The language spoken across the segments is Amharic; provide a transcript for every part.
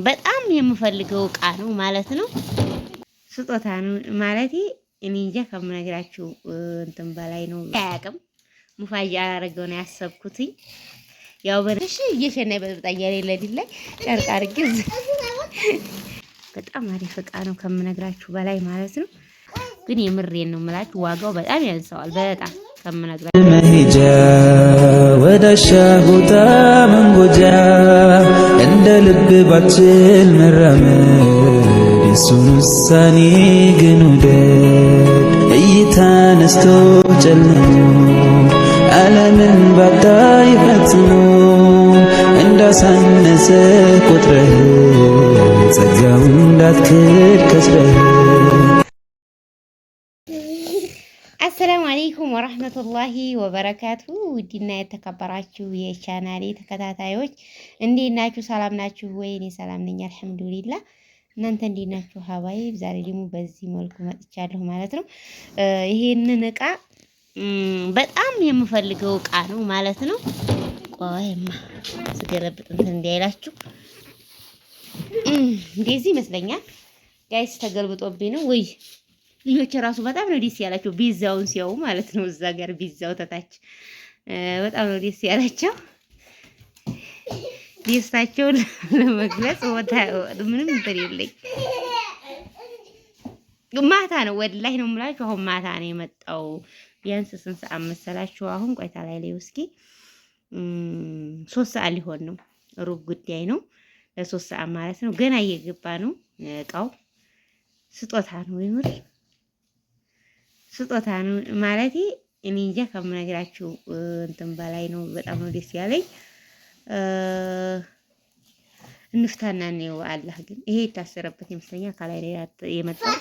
በጣም የምፈልገው እቃ ነው ማለት ነው። ስጦታ ነው ማለቴ እኔ እንጃ ከምነግራችሁ እንትን በላይ ነው። አያውቅም ሙፋያ አላረገው ነው ያሰብኩትኝ። ያው በነሽ እየሸና በጣም ያለልኝ ላይ ጨርቅ አድርጌ በጣም አሪፍ እቃ ነው ከምነግራችሁ በላይ ማለት ነው። ግን የምሬን ነው የምላችሁ ዋጋው በጣም ያንሰዋል። በጣም ከምነግራችሁ መሄጃ ወዳሻ ቦታ መንጎጃ እንደ ልብ ባችል መራመድ የሱን ውሳኔ ግን ውደድ እይታ ነስቶ ጨልሞ ዓለምን ባታይ ፈጽሞ እንዳሳነሰ ቁጥረህ ጸጋውን እንዳትክድ ከስረህ። አሰላሙ አለይኩም ወራህመቱላሂ ወበረካቱ። ውድና የተከበራችሁ የቻናሌ ተከታታዮች እንዴት ናችሁ? ሰላም ናችሁ ወይ? እኔ ሰላም ነኝ አልሐምዱሊላህ። እናንተ እንዴት ናችሁ? ሀባይ ዛሬ ደግሞ በዚህ መልኩ መጥቻለሁ ማለት ነው። ይሄንን እቃ በጣም የምፈልገው እቃ ነው ማለት ነው። ቆይማ ስገለብጥ እንትን እንዳይላችሁ እንደዚህ ይመስለኛል ጋይስ። ተገልብጦብኝ ነው ወይ? ልጆች ራሱ በጣም ነው ደስ ያላቸው ቢዛውን ሲያዩ ማለት ነው። እዛ ጋር ቢዛው ተታች በጣም ነው ደስ ያላቸው። ደስታቸውን ለመግለጽ ምንም እንትን የለኝ። ማታ ነው ወላሂ ነው የምላችሁ። አሁን ማታ ነው የመጣው። ቢያንስ ስንት ሰዓት መሰላችሁ? አሁን ቆይታ ላይ ውስኪ 3 ሰዓት ሊሆን ነው። ሩብ ጉዳይ ነው ለ3 ሰዓት ማለት ነው። ገና እየገባ ነው እቃው። ስጦታ ነው የምር ስጦታ ነው ማለቴ እኔ እንጃ ከምነግራችሁ እንትን በላይ ነው። በጣም ነው ደስ ያለኝ። እንፍታና ነው አላህ ግን ይሄ የታሰረበት ይመስለኛል። ከላይ ላይ የመጣው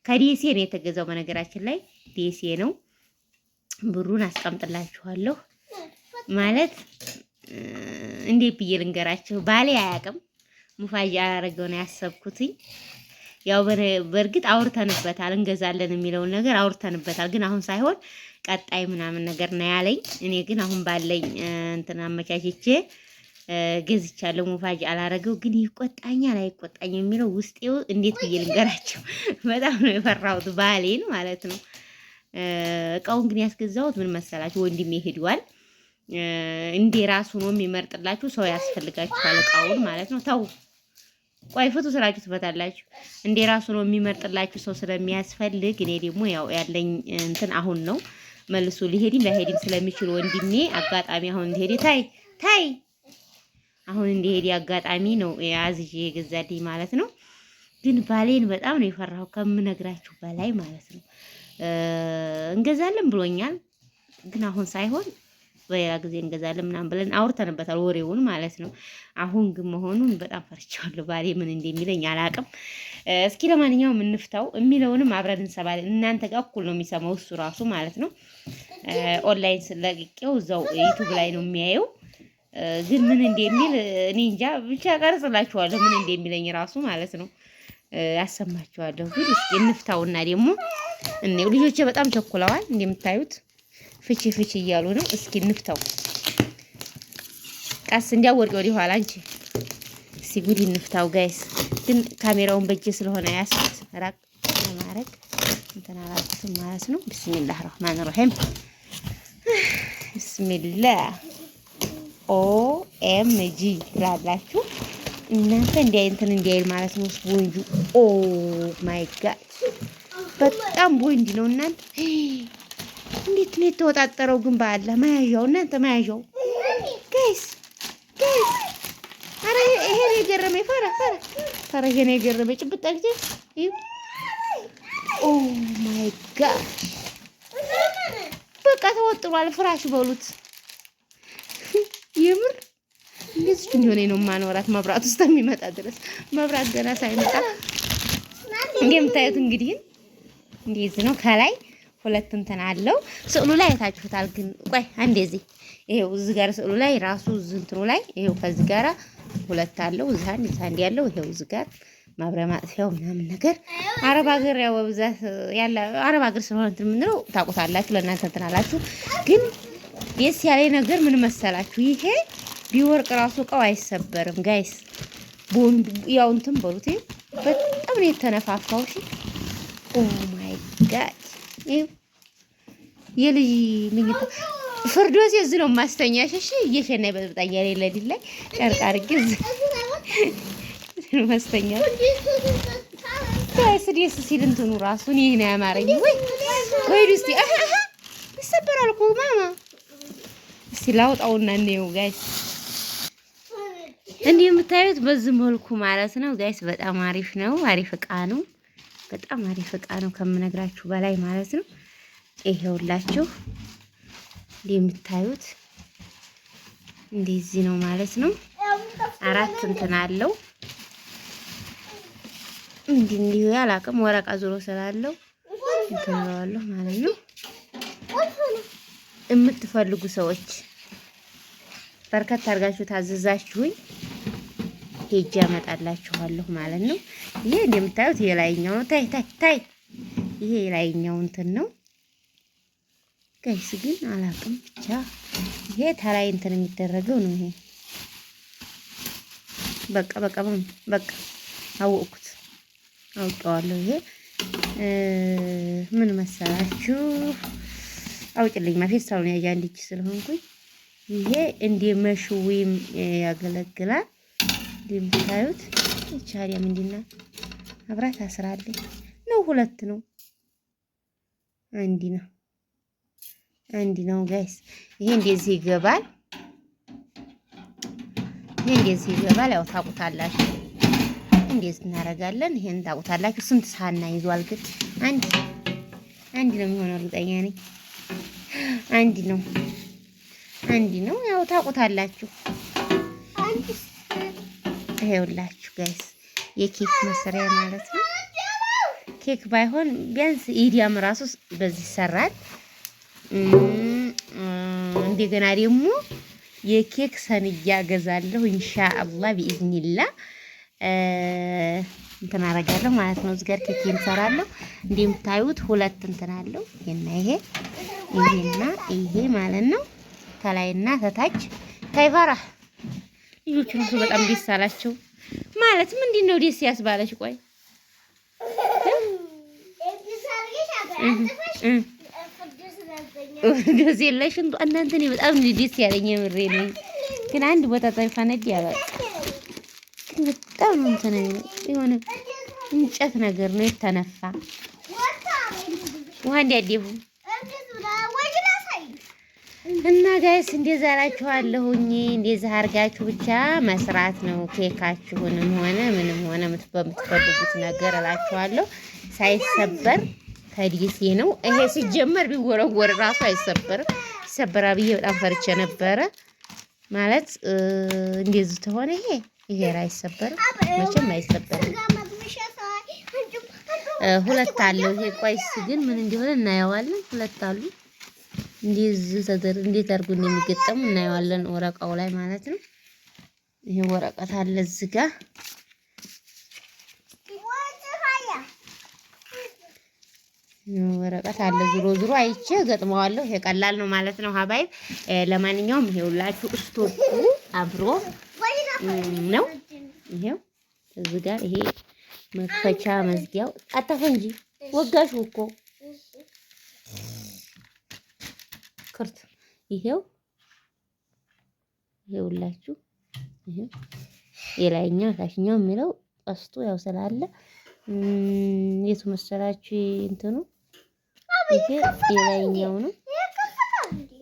ከዲሲ ነው የተገዛው። በነገራችን ላይ ዲሲ ነው። ብሩን አስቀምጥላችኋለሁ ማለት እንዴት ብዬ ልንገራችሁ። ባሌ አያውቅም ሙፋያ አላረገው ነው ያሰብኩትኝ። ያው በእርግጥ አውርተንበታል እንገዛለን የሚለውን ነገር አውርተንበታል። ግን አሁን ሳይሆን ቀጣይ ምናምን ነገር ነው ያለኝ። እኔ ግን አሁን ባለኝ እንትን አመቻችቼ ገዝቻለሁ። ሙፋያ አላረገው ግን ይቆጣኛል አይቆጣኝ የሚለው ውስጤው እንዴት ብዬ ልንገራቸው። በጣም ነው የፈራሁት ባሌን ማለት ነው። እቃውን ግን ያስገዛሁት ምን መሰላችሁ? ወንድሜ ሄዷል። እንዴ ራሱ ነው የሚመርጥላችሁ። ሰው ያስፈልጋችኋል እቃውን ማለት ነው። ተው ቆይ ፍቱ ስራችሁ ትፈታላችሁ። እንዴ ራሱ ነው የሚመርጥላችሁ ሰው ስለሚያስፈልግ። እኔ ደግሞ ያው ያለኝ እንትን አሁን ነው መልሶ ሊሄድም ላይሄድም ስለሚችል ወንድሜ አጋጣሚ አሁን እንዲሄድ ታይ አሁን እንዲሄድ አጋጣሚ ነው ያዝዬ የገዛልኝ ማለት ነው። ግን ባሌን በጣም ነው የፈራው ከምነግራችሁ በላይ ማለት ነው። እንገዛለን ብሎኛል። ግን አሁን ሳይሆን በሌላ ጊዜ እንገዛለን ምናምን ብለን አውርተንበታል ወሬውን ማለት ነው። አሁን ግን መሆኑን በጣም ፈርቻለሁ። ባሌ ምን እንደሚለኝ አላውቅም። እስኪ ለማንኛውም እንፍታው የሚለውንም አብረን እንሰማለን። እናንተ ጋር እኩል ነው የሚሰማው እሱ ራሱ ማለት ነው። ኦንላይን ስለቅቄው እዛው ዩቲዩብ ላይ ነው የሚያየው። ግን ምን እንደሚል እኔ እንጃ። ብቻ ቀርጽላችኋለሁ ምን እንደሚለኝ ራሱ ማለት ነው ያሰማችኋለሁ። ግን እስኪ እንፍታውና ደግሞ እኔው ልጆቼ በጣም ቸኩለዋል እንደምታዩት ፍቺ እያሉ ነው። እስኪ እንፍታው ቀስ እንዲያወርቅ ወዲህ ኋላ አንቺ እስኪ ጉድ እንፍታው ጋይስ። ግን ካሜራውን በእጄ ስለሆነ ያስኩት ራቅ ለማድረግ እንትን አላልኩትም ማለት ነው። ቢስሚላህ ረህማን ረሂም ቢስሚላህ ኦኤምጂ ትላላችሁ እናንተ እንትን እንዲያይል ማለት ነው። ስፖንጁ ኦ ማይ ጋድ በጣም ቦንድ ነው እናንተ። እንዴት ነው የተወጣጠረው ግን በአላህ መያዣው እናንተ መያዣው ጋይስ። አረ ይሄ ነው የገረመኝ። ፈራ ይሄ ነው የገረመኝ። ጭብጥ አድርጌ ኦ ማይ ጋድ በቃ ተወጥሯል። ፍራሽ በሉት የምር እንደዚህ እንደሆነ ነው ማኖራት መብራት ውስጥ የሚመጣ ድረስ መብራት ገና ሳይመጣ እንደምታዩት እንግዲህ እንደዚህ ነው። ከላይ ሁለት እንትን አለው። ስዕሉ ላይ አይታችሁታል። ግን ቆይ እንደዚህ ይሄው እዚህ ጋር ስዕሉ ላይ ራሱ እንትኑ ላይ ይሄው ከዚህ ጋራ ሁለት አለው። እዚህ አንድ ያለው ይሄው እዚህ ጋር ማብሪያ ማጥፊያው ምናምን ነገር አረብ ሀገር ያው በብዛት ያለ አረብ ሀገር ስለሆነ እንትን የምንለው ታውቁታላችሁ። ለእናንተ እንትን አላችሁ። ግን ደስ ያለ ነገር ምን መሰላችሁ? ይሄ ቢወርቅ ራሱ እቃው አይሰበርም ጋይስ። ቦንድ ያው እንትን በሉት በጣም ነው የተነፋፋው። እሺ ኦ ማይ ጋድ የልጅ ምኝታ ፍርዶስ እዚህ ነው ማስተኛሽ። እሺ እየሸና በጣም ያለልኝ ላይ ጨርቅ አድርጌ ማስተኛ ደስ ሲል እንትኑ ራሱን ይሄን ያማረኝ ወይ እስቲ ይሰበራል እኮ ማማ። እስቲ ላውጣውና እንየው ጋይስ። እንዲህ የምታዩት በዚህ መልኩ ማለት ነው ጋይስ። በጣም አሪፍ ነው። አሪፍ እቃ ነው። በጣም አሪፍ እቃ ነው ከምነግራችሁ በላይ ማለት ነው። ይሄውላችሁ የምታዩት እንደዚህ ነው ማለት ነው። አራት እንትን አለው እንዲህ ያላቀም ወረቃ ዞሮ ስላለው እንተዋለሁ ማለት ነው። የምትፈልጉ ሰዎች በርከት አድርጋችሁ ታዘዛችሁኝ ሄጄ አመጣላችኋለሁ ማለት ነው። ይሄ እንደምታዩት የላይኛው ነው። ታይ ይሄ የላይኛው እንትን ነው ጋይስ። ግን አላቅም ብቻ ይሄ ተላይ እንትን የሚደረገው ነው። ይሄ በቃ አወቅኩት፣ አውቀዋለሁ። ይሄ ምን መሰላችሁ? አውጭልኝ ማፌስታውን ያያ እንዲች ስለሆንኩኝ ይሄ እንደ መሽዊም ያገለግላል። እንደምታዩት ቻሪያ ምንድና አብራት አስራለኝ ነው። ሁለት ነው አንዲ ነው ጋይስ። ይሄ እንደዚህ ይገባል። ያው ታውቁታላችሁ። እንደዚህ እናደርጋለን። ይሄን ታውቁታላችሁ። ስንት ሳህና ይዟል ግን? አንድ ነው የሚሆነው፣ እርግጠኛ ነኝ። አንድ ነው። ያው ታውቁታላችሁ። ይሄውላችሁ ጋይስ የኬክ መስሪያ ማለት ነው። ኬክ ባይሆን ቢያንስ ኢዲያም ራሱ በዚህ ይሰራል። እንደገና ደግሞ የኬክ ሰንያ ገዛለሁ ኢንሻአላህ ቢኢዝኒላህ እንትን አደርጋለሁ ማለት ነው። እዚህ ጋር ኬክ እንሰራለሁ። እንደምታዩት ሁለት እንትን አለው። ይሄና ይሄ ማለት ነው። ከላይና ከታች ታይፋራ ልጆቹ ነው በጣም ደስ አላቸው ማለት ምንድነው ደስ ያስባለች? ቆይ ደስ የለሽ እናንተ ነው በጣም ደስ ያለኝ የምሬ ነው። ግን አንድ ቦታ ታይፋነድ ያላል ግን በጣም እንትን የሆነ እንጨት ነገር ነው የተነፋ ውሃ እንዲያደፉ እና ጋይስ እንደዛ እላችኋለሁኝ። እንደዛ አድርጋችሁ ብቻ መስራት ነው። ኬካችሁንም ሆነ ምንም ሆነ በምትፈልጉት ነገር እላችኋለሁ። ሳይሰበር ከዲሴ ነው ይሄ ሲጀመር ቢወረወር ራሱ አይሰበርም። ይሰበራ ብዬ በጣም ፈርቼ ነበረ ማለት እንደዚህ ተሆነ ይሄ አይሰበርም፣ መቼም አይሰበርም። ሁለት አለው ይሄ። ቆይስ ግን ምን እንደሆነ እናየዋለን። ሁለት አሉ እንዴት አድርጎ እንደሚገጠሙ እናየዋለን ወረቃው ላይ ማለት ነው። ይሄ ወረቀት አለ እዚህ ጋር ወረቀት አለ። ዙሮ አይቼ ገጥመዋለሁ። ይሄ ቀላል ነው ማለት ነው ሀባይብ። ለማንኛውም ይሄውላችሁ ስቶፑ አብሮ ነው። ይሄው እዚህ ጋር ይሄ መክፈቻ መዝጊያው አጣፈ እንጂ ወጋሹ እኮ ክርት ይሄውላችሁ ይሄው የላይኛው ታችኛው የሚለው ቀስቱ ያው ስላለ የቱ መሰላችሁ እንትኑ ይሄ የላይኛው ነው።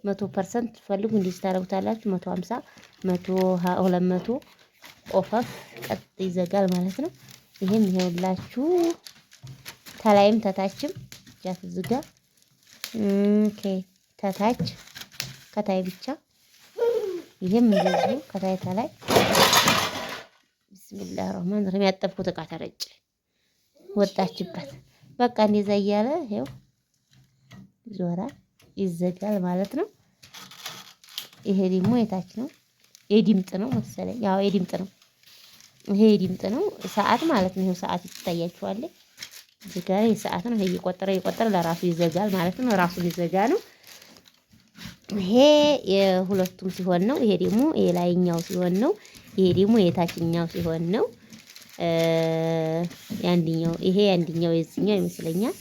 100% ፈልጉ እንዲህ ታረጉታላችሁ። 150 100 200 ኦፈፍ ቀጥ ይዘጋል ማለት ነው። ይሄም ይሄውላችሁ ከላይም ተታችም ያት ዝጋ ኦኬ ተታች ከታይ ብቻ ይሄም እንደዚህ ከታይ ተላይ ቢስሚላህ ረህማን ረሂም ያጠብኩት እቃ ተረጨ ወጣችበት። በቃ እንደዛ እያለ ይሄው ዞራል ይዘጋል ማለት ነው። ይሄ ደግሞ የታች ነው የድምጥ ነው መሰለኝ። ያው የድምጥ ነው። ይሄ የድምጥ ነው ሰዓት ማለት ነው። ይሄው ሰዓት ይታያችኋል። እዚህ ጋር የሰዓት ነው። ይሄ እየቆጠረ ለራሱ ይዘጋል ማለት ነው። ራሱን ይዘጋ ነው። ይሄ የሁለቱም ሲሆን ነው። ይሄ ደግሞ የላይኛው ሲሆን ነው። ይሄ ደግሞ የታችኛው ሲሆን ነው። ያንዲኛው ይሄ ያንዲኛው የዚህኛው ይመስለኛል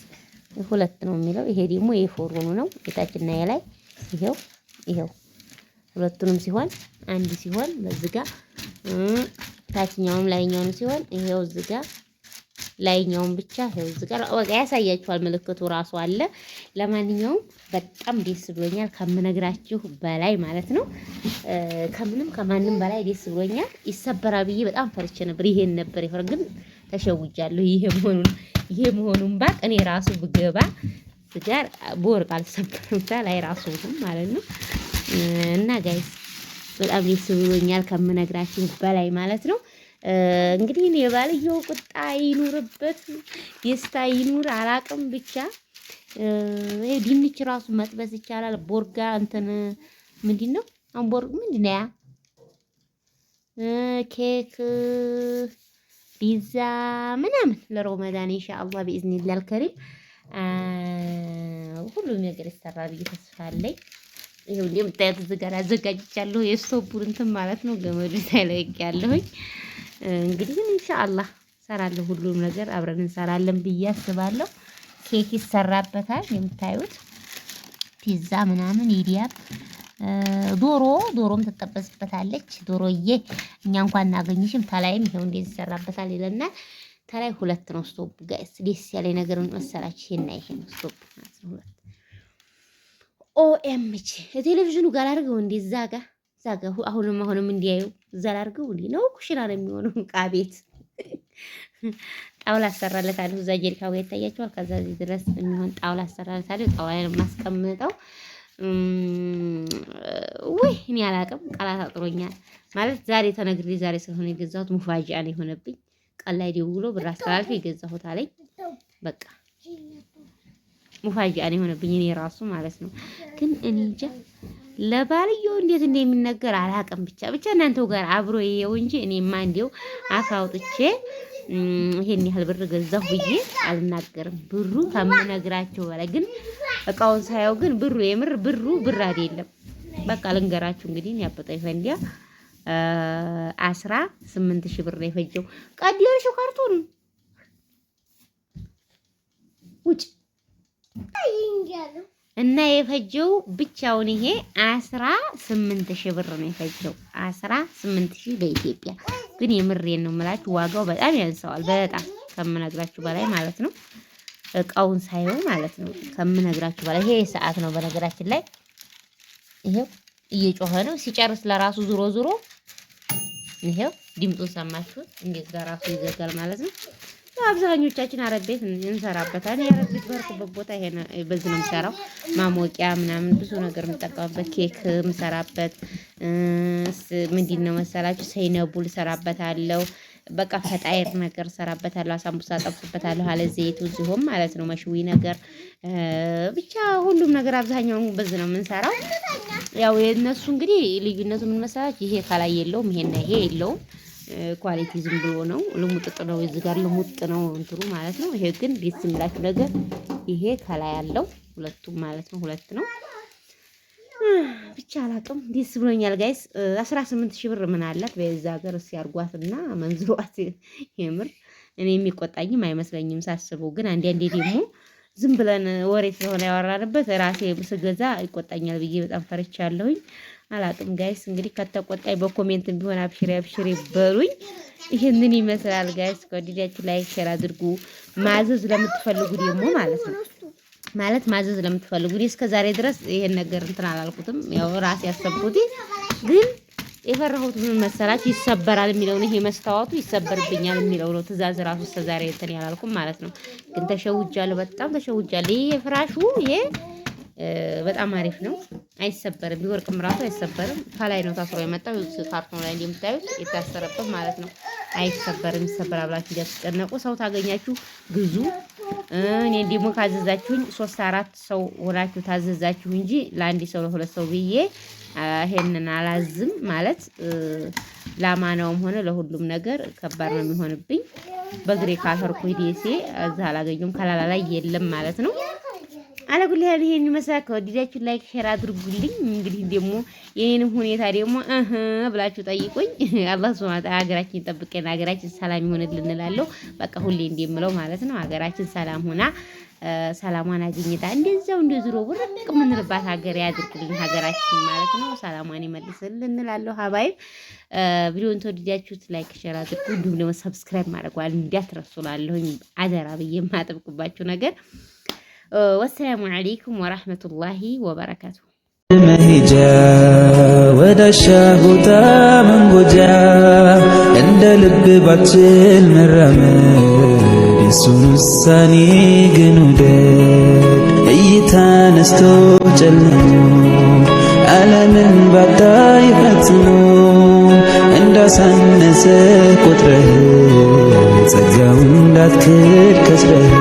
2 ነው የሚለው። ይሄ ደግሞ የፎርኑ ነው የታችና የላይ ይሄው ሁለቱንም ሲሆን አንድ ሲሆን በዚህ ጋር ታችኛውም ላይኛውም ሲሆን ይሄው እዚህ ጋር ላይኛውን ብቻ ይሄው እዚህ ጋር በቃ ያሳያችኋል። ምልክቱ ራሱ አለ። ለማንኛውም በጣም ደስ ብሎኛል ከምነግራችሁ በላይ ማለት ነው። ከምንም ከማንም በላይ ደስ ብሎኛል። ይሰበራል ብዬ በጣም ፈርቼ ነበር። ይሄን ነበር ይፈር ግን ተሸውጃለሁ። ይሄ መሆኑን ባቅ እኔ ራሱ ብገባ ጋር ቦርቅ አልሰበርም ላይ ራሱ ማለት ነው። እና ጋይስ በጣም ደስ ብሎኛል ከምነግራችሁ በላይ ማለት ነው። እንግዲህ እኔ ባልየው ቁጣ ይኑርበት ደስታ ይኑር አላቅም። ብቻ ይሄ ድንች ራሱ መጥበስ ይቻላል። ቦርጋ እንትን ምንድነው? ቦርግ ምንድነው ያ? ኬክ ፒዛ ምናምን ለረመዳን ኢንሻአላህ ቢኢዝኒላህ አልከሪም ሁሉም ነገር ይሰራል ብዬ ተስፋ አለኝ። ይሄው እንደምታዩት እዚህ ጋር አዘጋጅቻለሁ የስቶቡን እንትን ማለት ነው። ገመዱ ሳይለቅ ያለሁኝ እንግዲህ ኢንሻአላህ ሰራለሁ። ሁሉም ነገር አብረን እንሰራለን ብዬ አስባለሁ። ኬክ ይሰራበታል የምታዩት ፒዛ ምናምን ኢዲያብ ዶሮም ትጠበስበታለች። ዶሮዬ እኛ እንኳን እናገኝሽም ታላይም ይሄው እንደዚህ ይሰራበታል ይለናል። ታላይ 2 ነው ስቶፕ ጋይስ። ደስ ያለ ነገር መሰላችሁ ይሄና ይሄ ነው ስቶፕ ማለት ነው። ኦኤምጂ ቴሌቪዥኑ ጋር አድርገው እንዴ ዛጋ አሁንም እንዲያዩ እዛ አድርገው እንዴ ነው ኩሽና ነው የሚሆነው። ዕቃ ቤት ጣውላ አሰራለታለሁ። እዛ ጀሪካው ይታያችኋል። ከዛ እዚህ ድረስ የሚሆን ጣውላ አሰራለታለሁ። ጣውላ ማስቀምጠው ወይ እኔ አላቅም። ቃላት አጥሮኛል ማለት ዛሬ ተነግሬ ዛሬ ስለሆነ የገዛሁት ሙፋጂአ ነው የሆነብኝ። ቀን ላይ ደውሎ ብር አስተላልፎ የገዛሁት አለኝ። በቃ ሙፋጂአ ነው የሆነብኝ እኔ ራሱ ማለት ነው። ግን እኔ እንጃ ለባልየው እንዴት እንደሚነገር አላቅም። ብቻ እናንተው ጋር አብሮ ይየው እንጂ እኔማ እንደው አፍ አውጥቼ ይሄን ያህል ብር ገዛሁ ብዬ አልናገርም። ብሩ ከምነግራቸው በላይ ግን እቃውን ሳየው ግን ብሩ የምር ብር አይደለም። በቃ ልንገራችሁ እንግዲህ ያበጠኝ ፈንዲያ 18,000 ብር ነው የፈጀው። ቀዲያሹ ካርቶን ውጭ እና የፈጀው ብቻውን ይሄ 18,000 ብር ነው የፈጀው። 18,000 በኢትዮጵያ ግን የምሬን ነው የምላችሁ ዋጋው በጣም ያንሰዋል። በጣም ከምነግራችሁ በላይ ማለት ነው። እቃውን ሳይሆን ማለት ነው ከምነግራችሁ በላይ ይሄ ሰዓት ነው በነገራችን ላይ ይሄው እየጮኸ ነው። ሲጨርስ ለራሱ ዙሮ ይሄው ድምጡን ሰማችሁት። እንዴት ለራሱ ይዘጋል ማለት ነው። አብዛኞቻችን አረብ ቤት እንሰራበታለን። የአረብ ቤት በርኩበት ቦታ ይሄ በዚህ ነው የምሰራው። ማሞቂያ ምናምን ብዙ ነገር የምጠቀምበት ኬክ የምሰራበት ምንድነው መሰላችሁ ሰይነቡል እሰራበታለሁ። በቃ ፈጣይር ነገር እሰራበታለሁ። አሳምቡሳ ጠብስበታለሁ አለ ዘይቱ ሲሆን ማለት ነው። መሽዊ ነገር ብቻ ሁሉም ነገር አብዛኛውን በዚህ ነው የምንሰራው። ያው የነሱ እንግዲህ ልዩነቱ ምን መሰላችሁ? ይሄ ከላይ የለውም፣ ይሄና ይሄ የለውም። ኳሊቲ ዝም ብሎ ነው ልሙጥጥ ነው። እዚህ ጋር ልሙጥ ነው እንትሩ ማለት ነው። ይሄ ግን ደስ የሚላችሁ ነገር ይሄ ከላይ ያለው ሁለቱም ማለት ነው 2 ነው። ብቻ አላውቅም ደስ ብሎኛል ጋይስ። 18,000 ብር ምን አላት በዛ ሀገር ሲያርጓትና መንዝሯት የምር እኔ የሚቆጣኝም አይመስለኝም ሳስበው። ግን አንዴ ደግሞ ዝም ብለን ወሬ ስለሆነ ያወራንበት ራሴ ስገዛ ይቆጣኛል ብዬ በጣም ፈርቻለሁኝ። አላቅም ጋይስ እንግዲህ ከተቆጣይ በኮሜንት ቢሆን አብሽሪ በሉኝ። ይሄንን ይመስላል ጋይስ። ከወዲዳችሁ ላይክ ሼር አድርጉ። ማዘዝ ለምትፈልጉ ደግሞ ማለት ነው ማዘዝ ለምትፈልጉ እስከዛሬ ድረስ ይሄን ነገር እንትን አላልኩትም። ያው ራሴ ያሰብኩት ግን የፈራሁት ምን መሰላችሁ? ይሰበራል የሚለው ነው። ይሄ መስታወቱ ይሰበርብኛል የሚለው ነው። ትእዛዝ ራሱ እስከዛሬ እንትን ያላልኩም ማለት ነው። ግን ተሸውጃለሁ፣ በጣም ተሸውጃለሁ። ይሄ ፍራሹ ይሄ በጣም አሪፍ ነው። አይሰበርም። ቢወርቅም ራሱ አይሰበርም። ከላይ ነው ታስሮ የመጣው ካርቶን ላይ እንደምታዩት የታሰረበት ማለት ነው። አይሰበርም። ይሰበራል ብላችሁ እንዳትጨነቁ። ሰው ታገኛችሁ ግዙ። እኔ ደግሞ ካዘዛችሁኝ 3-4 ሰው ሆናችሁ ታዘዛችሁ እንጂ ለአንድ ሰው ለሁለት ሰው ብዬ ይሄንን አላዝም ማለት ለማናውም ሆነ ለሁሉም ነገር ከባድ ነው የሚሆንብኝ። በግሬ ካልፈርኩ ዲሲ እዛ አላገኘሁም። ከላላ ላይ የለም ማለት ነው። አለኩል ያህል ይሄን ይመስላል። ከወዲዳችሁ ላይክ ሼር አድርጉልኝ። እንግዲህ ደግሞ የኔንም ሁኔታ ደግሞ ብላችሁ ጠይቁኝ። አላህ ሱብሃነሁ ወተዓላ ሀገራችን ይጠብቀን፣ ሀገራችን ሰላም ይሆንልን እላለሁ። በቃ ሁሌ እንደምለው ማለት ነው ሀገራችን ሰላም ሆና ሰላሟን አግኝታ እንደዛው እንደ ዙሮ ወርቅ የምንልባት ሀገር ያድርግልን ሀገራችን ማለት ነው። ሰላሟን ይመልስልን እንላለሁ። ሀባይብ ቪዲዮውን ተወዲዳችሁት ላይክ ሼር አድርጉ። እንዲሁም ደግሞ ሰብስክራይብ ማድረግ እንዳትረሱ እላለሁኝ። አደራ ብዬ የማጠብቅባችሁ ነገር። ወሰላሙ አለይኩም ወራህመቱላሂ ወበረካቱ። መሄጃ ወዳሻ ቦታ መንጎጃ እንደ ልብ ባችል መራመድ የሱን ውሳኔ ግን ውደድ። እይታ ነስቶ ጨልሞ ዓለምን ባታይ ፈጽሞ እንዳሳነሰ ቆጥረህ ጸጋውን እንዳትክድ ከስረህ